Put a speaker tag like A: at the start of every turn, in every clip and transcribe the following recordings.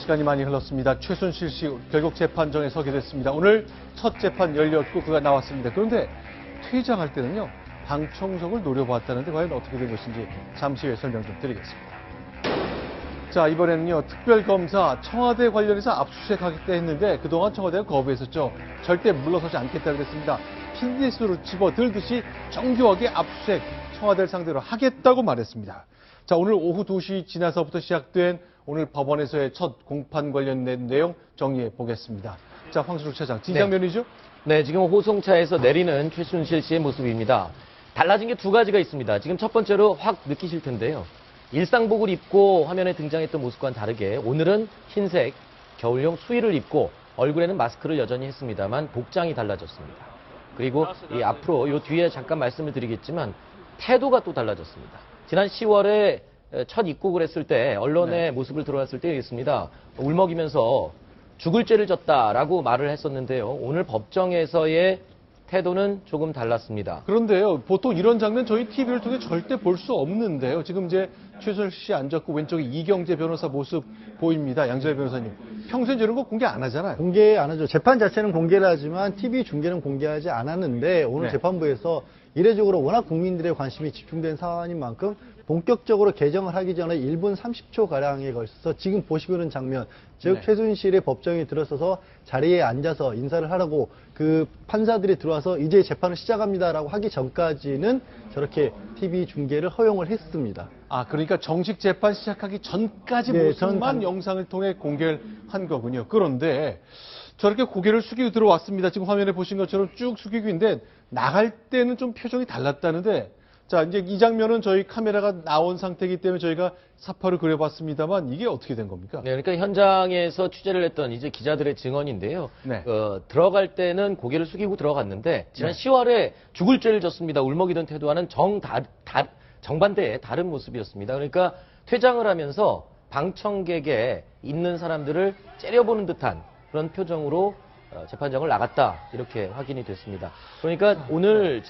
A: 시간이 많이 흘렀습니다. 최순실 씨 결국 재판정에 서게 됐습니다. 오늘 첫 재판 열렸고 그가 나왔습니다. 그런데 퇴장할 때는요, 방청석을 노려봤다는데 과연 어떻게 된 것인지 잠시 후에 설명 좀 드리겠습니다. 자, 이번에는요, 특별검사 청와대 관련해서 압수수색하겠다 했는데 그동안 청와대가 거부했었죠. 절대 물러서지 않겠다 그랬습니다. 핀리스로 집어들듯이 정교하게 압수수색 청와대를 상대로 하겠다고 말했습니다. 자, 오늘 오후 2시 지나서부터 시작된 오늘 법원에서의 첫 공판 관련된 내용 정리해 보겠습니다. 자, 황순욱 차장, 진장면이죠?
B: 네, 지금 호송차에서 내리는 최순실 씨의 모습입니다. 달라진 게 두 가지가 있습니다. 지금 첫 번째로 확 느끼실 텐데요. 일상복을 입고 화면에 등장했던 모습과는 다르게 오늘은 흰색 겨울용 수의를 입고 얼굴에는 마스크를 여전히 했습니다만 복장이 달라졌습니다. 그리고 이 앞으로 이 뒤에 잠깐 말씀을 드리겠지만 태도가 또 달라졌습니다. 지난 10월에 첫 입국을 했을 때 언론의 모습을 드러났을 때 있습니다. 울먹이면서 죽을 죄를 졌다라고 말을 했었는데요. 오늘 법정에서의 태도는 조금 달랐습니다.
A: 그런데요, 보통 이런 장면 저희 TV를 통해 절대 볼 수 없는데요. 지금 이제 최순실 씨 앉았고 왼쪽에 이경재 변호사 모습 보입니다. 양정혜 변호사님. 평소에 이런 거 공개 안 하잖아요.
C: 공개 안 하죠. 재판 자체는 공개를 하지만 TV 중계는 공개하지 않았는데 오늘
A: 네.
C: 재판부에서 이례적으로 워낙 국민들의 관심이 집중된 사안인 만큼 본격적으로 개정을 하기 전에 1분 30초가량에 걸쳐서 지금 보시고 있는 장면, 즉
A: 네.
C: 최순실의 법정에 들어서서 자리에 앉아서 인사를 하라고 그 판사들이 들어와서 이제 재판을 시작합니다라고 하기 전까지는 저렇게 TV 중계를 허용을 했습니다.
A: 아, 그러니까 정식 재판 시작하기 전까지
C: 네,
A: 모습만 영상을 통해 공개를 한 거군요. 그런데 저렇게 고개를 숙이고 들어왔습니다. 지금 화면에 보신 것처럼 쭉 숙이고 있는데 나갈 때는 좀 표정이 달랐다는데, 자, 이제 이 장면은 저희 카메라가 나온 상태이기 때문에 저희가 사파를 그려봤습니다만 이게 어떻게 된 겁니까?
B: 네, 그러니까 현장에서 취재를 했던 이제 기자들의 증언인데요.
A: 네.
B: 들어갈 때는 고개를 숙이고 들어갔는데 지난
A: 네.
B: 10월에 죽을 죄를 졌습니다. 울먹이던 태도와는 정반대의 다른 모습이었습니다. 그러니까 퇴장을 하면서 방청객에 있는 사람들을 째려보는 듯한 그런 표정으로 재판장을 나갔다, 이렇게 확인이 됐습니다. 그러니까 오늘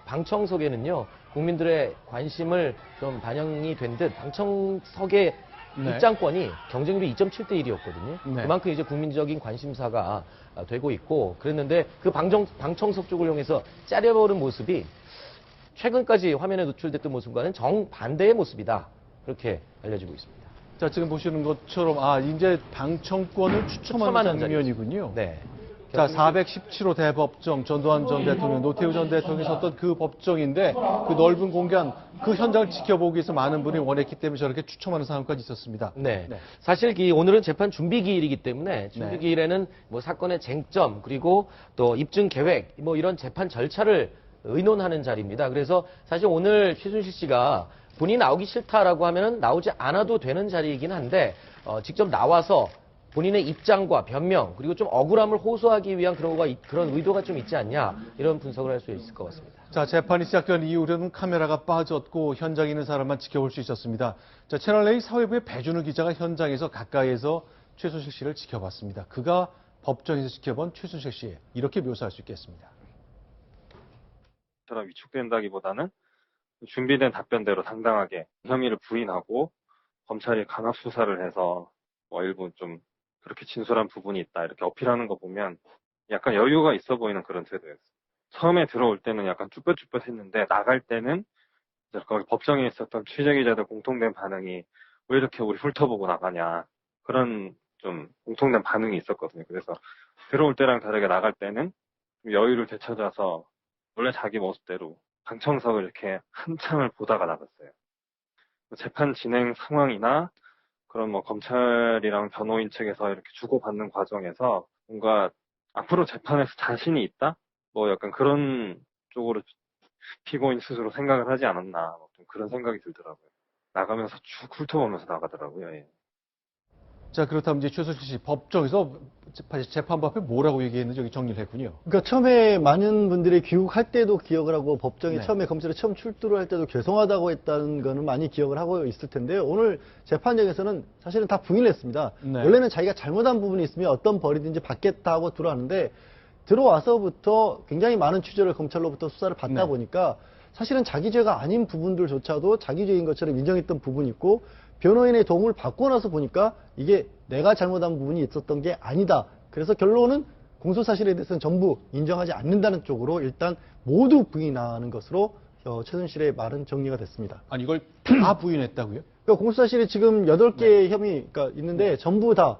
B: 방청석에는요, 국민들의 관심을 좀 반영이 된 듯 방청석의
A: 네.
B: 입장권이 경쟁률이 2.7대 1이었거든요.
A: 네.
B: 그만큼 이제 국민적인 관심사가 되고 있고 그랬는데 그 방청석 쪽을 이용해서 짜려보는 모습이 최근까지 화면에 노출됐던 모습과는 정반대의 모습이다, 그렇게 알려지고 있습니다.
A: 자, 지금 보시는 것처럼 이제 방청권을 추첨하는
B: 추첨하는
A: 장면이군요.
B: 네.
A: 자, 417호 대법정, 전두환 전 대통령, 노태우 전 대통령이 섰던 그 법정인데 그 넓은 공간, 그 현장을 지켜보기 위해서 많은 분이 원했기 때문에 저렇게 추첨하는 상황까지 있었습니다.
B: 네.
A: 네.
B: 사실 오늘은 재판 준비 기일이기 때문에 준비 기일에는 뭐 사건의 쟁점, 그리고 또 입증 계획, 뭐 이런 재판 절차를 의논하는 자리입니다. 그래서 사실 오늘 최순실 씨가 본인이 나오기 싫다라고 하면은 나오지 않아도 되는 자리이긴 한데 직접 나와서 본인의 입장과 변명, 그리고 좀 억울함을 호소하기 위한 그런 의도가 좀 있지 않냐, 이런 분석을 할 수 있을 것 같습니다.
A: 자, 재판이 시작된 이후로는 카메라가 빠졌고 현장에 있는 사람만 지켜볼 수 있었습니다. 자, 채널A 사회부의 배준우 기자가 현장에서 가까이에서 최순실 씨를 지켜봤습니다. 그가 법정에서 지켜본 최순실 씨, 이렇게 묘사할 수 있겠습니다.
D: 처럼 위축된다기보다는 준비된 답변대로 당당하게 혐의를 부인하고 검찰이 강압 수사를 해서 일부 좀 그렇게 진솔한 부분이 있다, 이렇게 어필하는 거 보면 약간 여유가 있어 보이는 그런 태도였어요. 처음에 들어올 때는 약간 쭈뼛쭈뼛했는데 나갈 때는 거기 법정에 있었던 취재기자들 공통된 반응이 왜 이렇게 우리 훑어보고 나가냐, 그런 좀 공통된 반응이 있었거든요. 그래서 들어올 때랑 다르게 나갈 때는 좀 여유를 되찾아서 원래 자기 모습대로 방청석을 이렇게 한참을 보다가 나갔어요. 재판 진행 상황이나 그런 검찰이랑 변호인 측에서 이렇게 주고받는 과정에서 뭔가 앞으로 재판에서 자신이 있다? 약간 그런 쪽으로 피고인 스스로 생각을 하지 않았나, 좀 그런 생각이 들더라고요. 나가면서 쭉 훑어보면서 나가더라고요. 예.
A: 자, 그렇다면 이제 최순실 씨 법정에서 재판부 앞에 뭐라고 얘기했는지 여기 정리를 했군요.
C: 그러니까 처음에 많은 분들이 귀국할 때도 기억을 하고 법정에
A: 네.
C: 처음에 검찰에 처음 출두를 할 때도 죄송하다고 했다는 거는 많이 기억을 하고 있을 텐데요. 오늘 재판장에서는 사실은 다 부인을 했습니다.
A: 네.
C: 원래는 자기가 잘못한 부분이 있으면 어떤 벌이든지 받겠다 하고 들어왔는데 들어와서부터 굉장히 많은 취재를 검찰로부터 수사를 받다
A: 네.
C: 보니까 사실은 자기 죄가 아닌 부분들조차도 자기 죄인 것처럼 인정했던 부분이 있고 변호인의 도움을 받고 나서 보니까 이게 내가 잘못한 부분이 있었던 게 아니다. 그래서 결론은 공소사실에 대해서는 전부 인정하지 않는다는 쪽으로 일단 모두 부인하는 것으로 최순실의 말은 정리가 됐습니다.
A: 아니 이걸 다 부인했다고요?
C: 그러니까 공소사실이 지금 8개의 혐의가 있는데 전부 다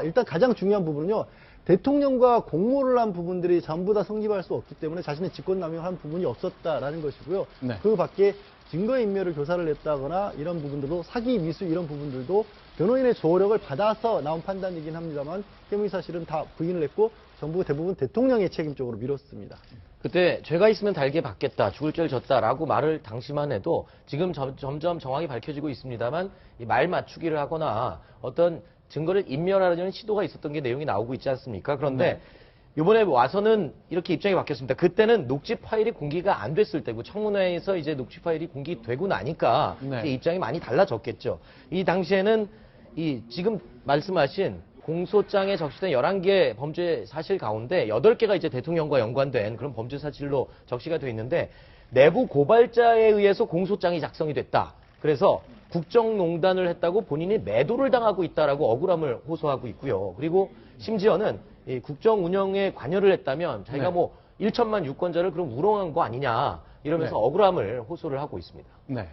C: 일단 가장 중요한 부분은요. 대통령과 공모를 한 부분들이 전부 다 성립할 수 없기 때문에 자신의 직권남용한 부분이 없었다라는 것이고요.
A: 네.
C: 그 밖에 증거인멸을 교사를 냈다거나 이런 부분들도 사기, 미수 이런 부분들도 변호인의 조력을 받아서 나온 판단이긴 합니다만 혐의 사실은 다 부인을 했고 전부 대부분 대통령의 책임 쪽으로 미뤘습니다.
B: 그때 죄가 있으면 달게 받겠다, 죽을 죄를 졌다라고 말을 당시만 해도 지금 점점 정황이 밝혀지고 있습니다만 이 말 맞추기를 하거나 어떤 증거를 인멸하려는 시도가 있었던 게 내용이 나오고 있지 않습니까? 그런데 이번에 와서는 이렇게 입장이 바뀌었습니다. 그때는 녹취 파일이 공개가 안 됐을 때고 청문회에서 이제 녹취 파일이 공개되고 나니까
A: 네.
B: 이제 입장이 많이 달라졌겠죠. 이 당시에는 이 지금 말씀하신 공소장에 적시된 11개 범죄 사실 가운데 8개가 이제 대통령과 연관된 그런 범죄 사실로 적시가 되어 있는데 내부 고발자에 의해서 공소장이 작성이 됐다. 그래서 국정농단을 했다고 본인이 매도를 당하고 있다라고 억울함을 호소하고 있고요. 그리고 심지어는 이 국정 운영에 관여를 했다면 자기가
A: 네.
B: 뭐 1천만 유권자를 그럼 우롱한 거 아니냐 이러면서
A: 네.
B: 억울함을 호소를 하고 있습니다.
A: 네.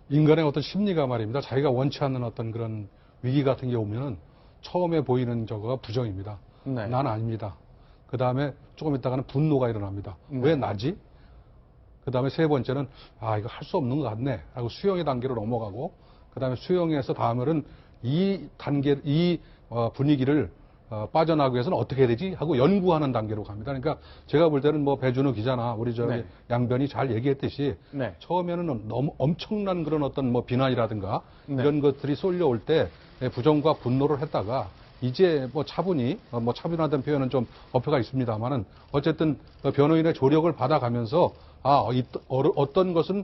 E: 인간의 어떤 심리가 말입니다. 자기가 원치 않는 어떤 그런 위기 같은 게 오면은 처음에 보이는 저거가 부정입니다.
A: 네.
E: 난 아닙니다. 그 다음에 조금 있다가는 분노가 일어납니다.
A: 네.
E: 왜 나지? 그 다음에 세 번째는 이거 할 수 없는 것 같네 하고 수용의 단계로 넘어가고 그 다음에 수용에서 다음에는 이 단계 분위기를 빠져나가기 위해서는 어떻게 해야 되지 하고 연구하는 단계로 갑니다. 그러니까 제가 볼 때는 뭐 배준호 기자나 우리
A: 네.
E: 양변이 잘 얘기했듯이
A: 네.
E: 처음에는 너무 엄청난 그런 어떤 뭐 비난이라든가
A: 네.
E: 이런 것들이 쏠려올 때 부정과 분노를 했다가 이제 뭐 차분히 차분하다는 표현은 좀 어폐가 있습니다만은 어쨌든 변호인의 조력을 받아가면서 어떤 것은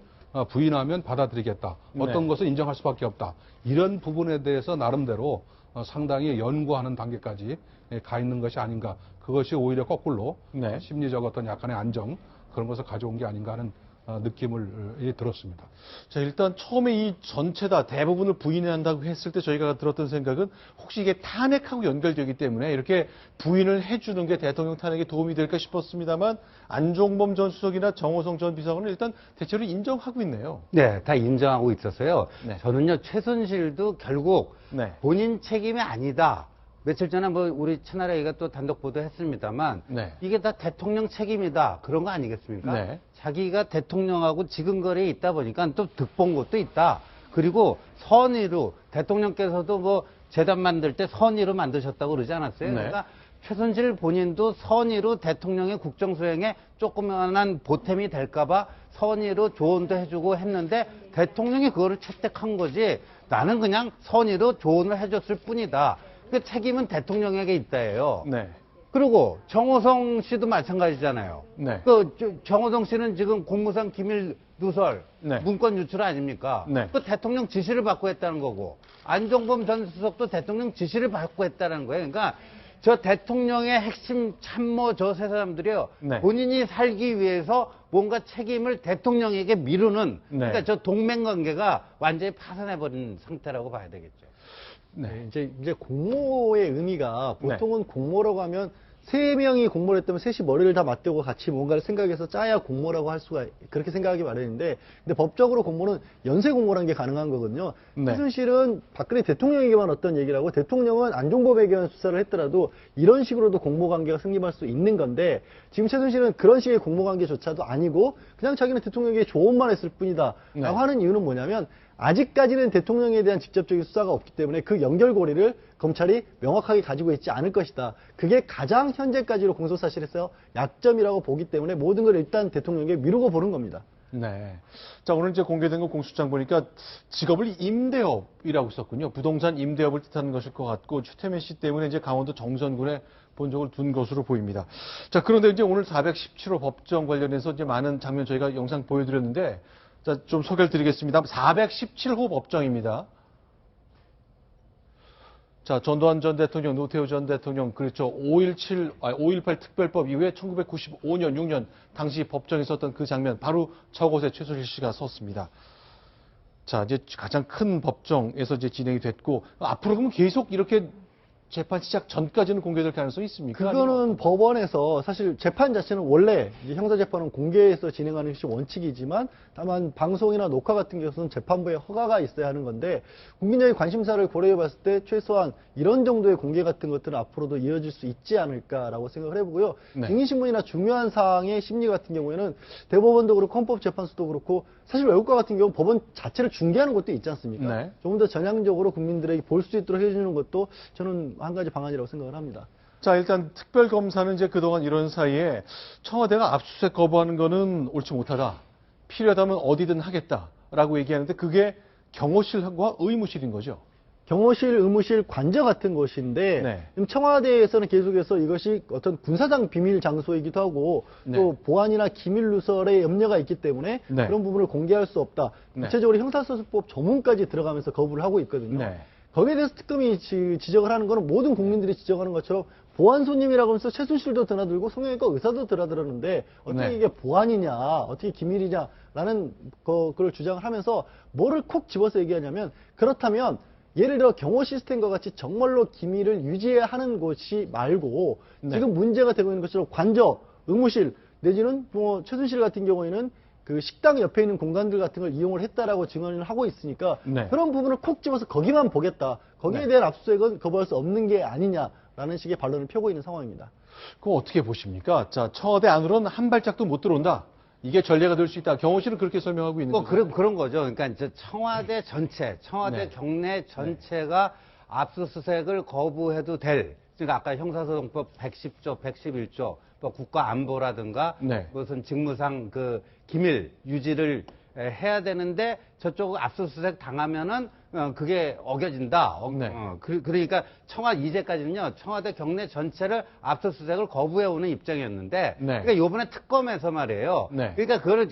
E: 부인하면 받아들이겠다. 어떤
A: 네.
E: 것은 인정할 수밖에 없다. 이런 부분에 대해서 나름대로 상당히 연구하는 단계까지 가 있는 것이 아닌가. 그것이 오히려 거꾸로
A: 네.
E: 심리적 어떤 약간의 안정 그런 것을 가져온 게 아닌가 하는 느낌을 들었습니다.
A: 자, 일단 처음에 이 전체 다 대부분을 부인해야 한다고 했을 때 저희가 들었던 생각은 혹시 이게 탄핵하고 연결되기 때문에 이렇게 부인을 해주는 게 대통령 탄핵에 도움이 될까 싶었습니다만 안종범 전 수석이나 정호성 전 비서관은 일단 대체로 인정하고 있네요.
F: 네, 다 인정하고 있었어요.
A: 네.
F: 저는요, 최순실도 결국
A: 네.
F: 본인 책임이 아니다. 며칠 전에 뭐 우리 채널A가 또 단독 보도했습니다만
A: 네.
F: 이게 다 대통령 책임이다. 그런 거 아니겠습니까?
A: 네.
F: 자기가 대통령하고 지근거리에 있다 보니까 또 득본 것도 있다. 그리고 선의로 대통령께서도 뭐 재단 만들 때 선의로 만드셨다고 그러지 않았어요?
A: 네.
F: 그러니까 최순실 본인도 선의로 대통령의 국정수행에 조그만한 보탬이 될까봐 선의로 조언도 해주고 했는데 대통령이 그거를 채택한 거지 나는 그냥 선의로 조언을 해줬을 뿐이다. 그 책임은 대통령에게 있다예요.
A: 네.
F: 그리고 정호성 씨도 마찬가지잖아요.
A: 네.
F: 정호성 씨는 지금 공무상 기밀 누설,
A: 네.
F: 문건 유출 아닙니까?
A: 네.
F: 그 대통령 지시를 받고 했다는 거고 안종범 전 수석도 대통령 지시를 받고 했다는 거예요. 그러니까 저 대통령의 핵심 참모 저 세 사람들이요.
A: 네.
F: 본인이 살기 위해서 뭔가 책임을 대통령에게 미루는
A: 네.
F: 그러니까 저 동맹관계가 완전히 파산해버린 상태라고 봐야 되겠죠.
A: 네.
C: 이제 공모의 의미가 보통은 공모라고 하면 세 명이 공모를 했다면 셋이 머리를 다 맞대고 같이 뭔가를 생각해서 짜야 공모라고 할 수가 그렇게 생각하기 마련인데 근데 법적으로 공모는 연쇄 공모라는 게 가능한 거거든요.
A: 네.
C: 최순실은 박근혜 대통령에게만 어떤 얘기를 하고 대통령은 안종범에게만 수사를 했더라도 이런 식으로도 공모 관계가 성립할 수 있는 건데 지금 최순실은 그런 식의 공모 관계조차도 아니고 그냥 자기는 대통령에게 조언만 했을 뿐이다
A: 네.
C: 라고 하는 이유는 뭐냐면 아직까지는 대통령에 대한 직접적인 수사가 없기 때문에 그 연결고리를 검찰이 명확하게 가지고 있지 않을 것이다. 그게 가장 현재까지로 공소사실에서 약점이라고 보기 때문에 모든 걸 일단 대통령에게 미루고 보는 겁니다.
A: 네. 자, 오늘 이제 공개된 거 공소장 보니까 직업을 임대업이라고 썼군요. 부동산 임대업을 뜻하는 것일 것 같고 최태민 씨 때문에 이제 강원도 정선군에 본적을 둔 것으로 보입니다. 자, 그런데 이제 오늘 417호 법정 관련해서 이제 많은 장면 저희가 영상 보여드렸는데 자, 좀 소개를 드리겠습니다. 417호 법정입니다. 자, 전두환 전 대통령, 노태우 전 대통령, 그렇죠. 5.18 특별법 이후에 1995년, 6년 당시 법정에 섰던 그 장면, 바로 저곳에 최순실 씨가 섰습니다. 자, 이제 가장 큰 법정에서 이제 진행이 됐고, 앞으로 그러면 계속 이렇게 재판 시작 전까지는 공개될 가능성이 있습니까?
C: 그거는 법원에서 사실 재판 자체는 원래 이제 형사재판은 공개해서 진행하는 것이 원칙이지만 다만 방송이나 녹화 같은 경우는 재판부의 허가가 있어야 하는 건데 국민적인 관심사를 고려해 봤을 때 최소한 이런 정도의 공개 같은 것들은 앞으로도 이어질 수 있지 않을까라고 생각을 해보고요.
A: 네.
C: 증인신문이나 중요한 사항의 심리 같은 경우에는 대법원도 그렇고 헌법재판소도 그렇고 사실 외국과 같은 경우 법원 자체를 중개하는 것도 있지 않습니까?
A: 네.
C: 조금 더 전향적으로 국민들에게 볼 수 있도록 해주는 것도 저는 한 가지 방안이라고 생각을 합니다.
A: 자, 일단 특별검사는 이제 그동안 이런 사이에 청와대가 압수수색 거부하는 거는 옳지 못하다. 필요하다면 어디든 하겠다라고 얘기하는데 그게 경호실과 의무실인 거죠.
C: 경호실, 의무실, 관저 같은 곳인데
A: 네.
C: 지금 청와대에서는 계속해서 이것이 어떤 군사상 비밀 장소이기도 하고
A: 네.
C: 또 보안이나 기밀 누설의 염려가 있기 때문에
A: 네.
C: 그런 부분을 공개할 수 없다.
A: 네.
C: 구체적으로 형사소송법 조문까지 들어가면서 거부를 하고 있거든요.
A: 네.
C: 거기에 대해서 특검이 지적을 하는 것은 모든 국민들이 지적하는 것처럼 보안 손님이라고 하면서 최순실도 드나들고 성형외과 의사도 드나들었는데 어떻게
A: 네.
C: 이게 보안이냐, 어떻게 기밀이냐라는 그걸 주장을 하면서 뭐를 콕 집어서 얘기하냐면 그렇다면 예를 들어 경호 시스템과 같이 정말로 기밀을 유지해야 하는 곳이 말고
A: 네.
C: 지금 문제가 되고 있는 것처럼 관저, 의무실 내지는 뭐 최순실 같은 경우에는 그 식당 옆에 있는 공간들 같은 걸 이용을 했다라고 증언을 하고 있으니까
A: 네.
C: 그런 부분을 콕 집어서 거기만 보겠다. 거기에
A: 네.
C: 대한 압수수색은 거부할 수 없는 게 아니냐라는 식의 반론을 펴고 있는 상황입니다.
A: 그거 어떻게 보십니까? 자, 청와대 안으로는 한 발짝도 못 들어온다. 이게 전례가 될 수 있다. 경호실은 그렇게 설명하고 있는
F: 뭐
A: 거죠.
F: 그런 거죠. 그러니까 이제 청와대 전체, 청와대
A: 네.
F: 경내 전체가 압수수색을 거부해도 될. 그러니까 아까 형사소송법 110조, 111조, 또 국가안보라든가
A: 네.
F: 무슨 직무상 그 기밀 유지를 해야 되는데 저쪽 압수수색 당하면은 그게 어겨진다.
A: 네.
F: 그러니까 이제까지는요 청와대 경내 전체를 압수수색을 거부해오는 입장이었는데,
A: 네.
F: 그러니까 이번에 특검에서 말이에요.
A: 네.
F: 그러니까 그거를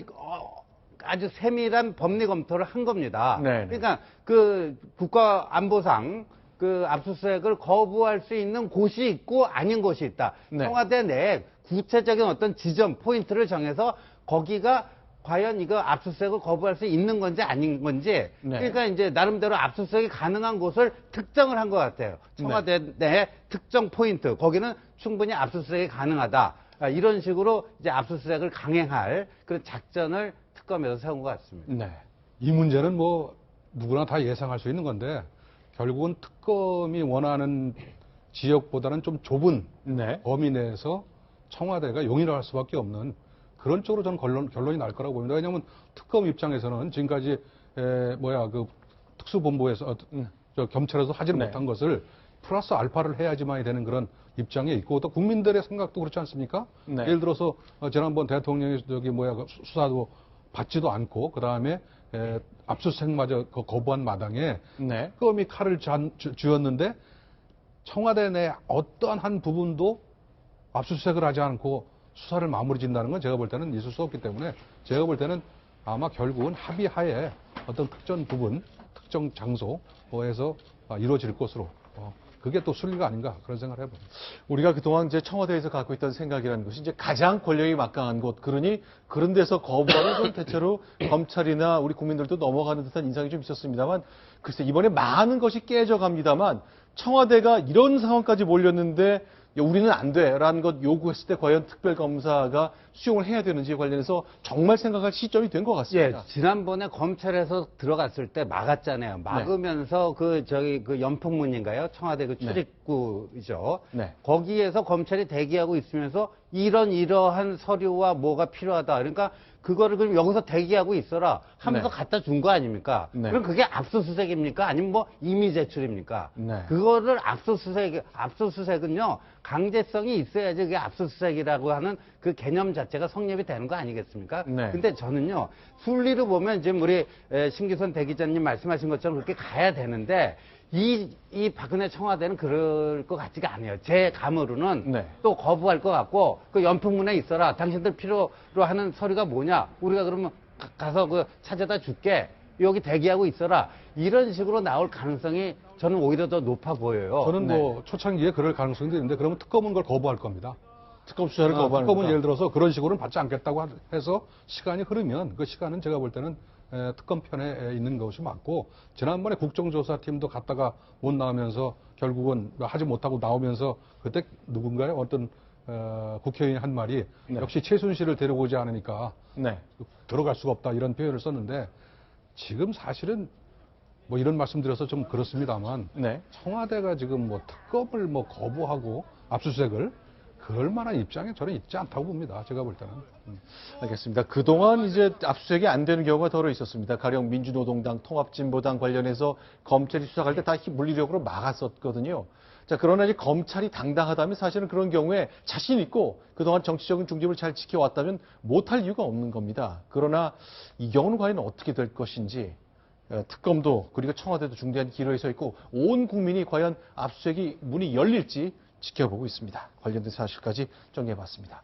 F: 아주 세밀한 법리 검토를 한 겁니다.
A: 네, 네.
F: 그러니까 그 국가안보상 그 압수수색을 거부할 수 있는 곳이 있고 아닌 곳이 있다.
A: 네.
F: 청와대 내에 구체적인 어떤 지점 포인트를 정해서 거기가 과연 이거 압수수색을 거부할 수 있는 건지 아닌 건지,
A: 네.
F: 그러니까 이제 나름대로 압수수색이 가능한 곳을 특정을 한 것 같아요. 청와대 내 특정 포인트, 거기는 충분히 압수수색이 가능하다. 이런 식으로 이제 압수수색을 강행할 그런 작전을 특검에서 세운 것 같습니다.
A: 네.
E: 이 문제는 뭐 누구나 다 예상할 수 있는 건데 결국은 특검이 원하는 지역보다는 좀 좁은
A: 네.
E: 범위 내에서 청와대가 용인을 할 수밖에 없는 그런 쪽으로 저는 결론이 날 거라고 봅니다. 왜냐하면 특검 입장에서는 지금까지 그 특수본부에서 저 경찰에서 하지를
A: 네.
E: 못한 것을 플러스 알파를 해야지만이 되는 그런 입장에 있고 또 국민들의 생각도 그렇지 않습니까?
A: 네.
E: 예를 들어서 지난번 대통령이 그 수사도 받지도 않고 그 다음에 압수수색마저 거부한 마당에
A: 네.
E: 특검이 칼을 쥐었는데 청와대 내 어떠한 한 부분도 압수수색을 하지 않고 수사를 마무리 짓는다는 건 제가 볼 때는 있을 수 없기 때문에 제가 볼 때는 아마 결국은 합의하에 어떤 특정 부분, 특정 장소에서 이루어질 것으로 그게 또 순리가 아닌가 그런 생각을 해봅니다.
A: 우리가 그동안 이제 청와대에서 갖고 있던 생각이라는 것이 이제 가장 권력이 막강한 곳, 그러니 그런 데서 거부하는 건 대체로 검찰이나 우리 국민들도 넘어가는 듯한 인상이 좀 있었습니다만, 글쎄 이번에 많은 것이 깨져갑니다만 청와대가 이런 상황까지 몰렸는데 우리는 안 돼라는 것 요구했을 때 과연 특별검사가 수용을 해야 되는지에 관련해서 정말 생각할 시점이 된 것
F: 예,
A: 같습니다.
F: 지난번에 검찰에서 들어갔을 때 막았잖아요. 막으면서 그 연풍문인가요? 청와대 그 출입구죠.
A: 네.
F: 거기에서 검찰이 대기하고 있으면서 이러한 서류와 뭐가 필요하다. 그러니까 그거를 그럼 여기서 대기하고 있어라 하면서
A: 네.
F: 갖다 준 거 아닙니까?
A: 네.
F: 그럼 그게 압수수색입니까? 아니면 뭐 임의 제출입니까?
A: 네.
F: 그거를 압수수색은요, 강제성이 있어야지 그게 압수수색이라고 하는 그 개념 자체가 성립이 되는 거 아니겠습니까?
A: 네.
F: 근데 저는요, 순리로 보면 지금 우리 심기선 대기자님 말씀하신 것처럼 그렇게 가야 되는데, 이 박근혜 청와대는 그럴 것 같지가 않아요. 제 감으로는
A: 네.
F: 또 거부할 것 같고, 그 연평문에 있어라. 당신들 필요로 하는 서류가 뭐냐? 우리가 그러면 가서 그 찾아다 줄게. 여기 대기하고 있어라. 이런 식으로 나올 가능성이 저는 오히려 더 높아 보여요.
E: 저는
A: 네.
E: 뭐 초창기에 그럴 가능성도 있는데 그러면 특검은 그걸 거부할 겁니다.
A: 특검 수사를 거부하는
E: 특검은
A: 거다.
E: 예를 들어서 그런 식으로는 받지 않겠다고 해서 시간이 흐르면 그 시간은 제가 볼 때는 특검 편에 있는 것이 맞고 지난번에 국정조사팀도 갔다가 못 나오면서 결국은 하지 못하고 나오면서 그때 누군가요? 어떤 국회의원 한 말이
A: 네.
E: 역시 최순실을 데려오지 않으니까
A: 네.
E: 들어갈 수가 없다 이런 표현을 썼는데 지금 사실은 뭐 이런 말씀드려서 좀 그렇습니다만
A: 네.
E: 청와대가 지금 뭐 특검을 뭐 거부하고 압수수색을 그럴 만한 입장에 저는 있지 않다고 봅니다. 제가 볼 때는.
A: 알겠습니다. 그동안 이제 압수수색이 안 되는 경우가 더러 있었습니다. 가령 민주노동당, 통합진보당 관련해서 검찰이 수사할 때 다 물리력으로 막았었거든요. 자, 그러나 이제 검찰이 당당하다면 사실은 그런 경우에 자신 있고 그동안 정치적인 중립을 잘 지켜왔다면 못할 이유가 없는 겁니다. 그러나 이 경우는 과연 어떻게 될 것인지 특검도 그리고 청와대도 중대한 기로에 서 있고 온 국민이 과연 압수수색이 문이 열릴지 지켜보고 있습니다. 관련된 사실까지 정리해봤습니다.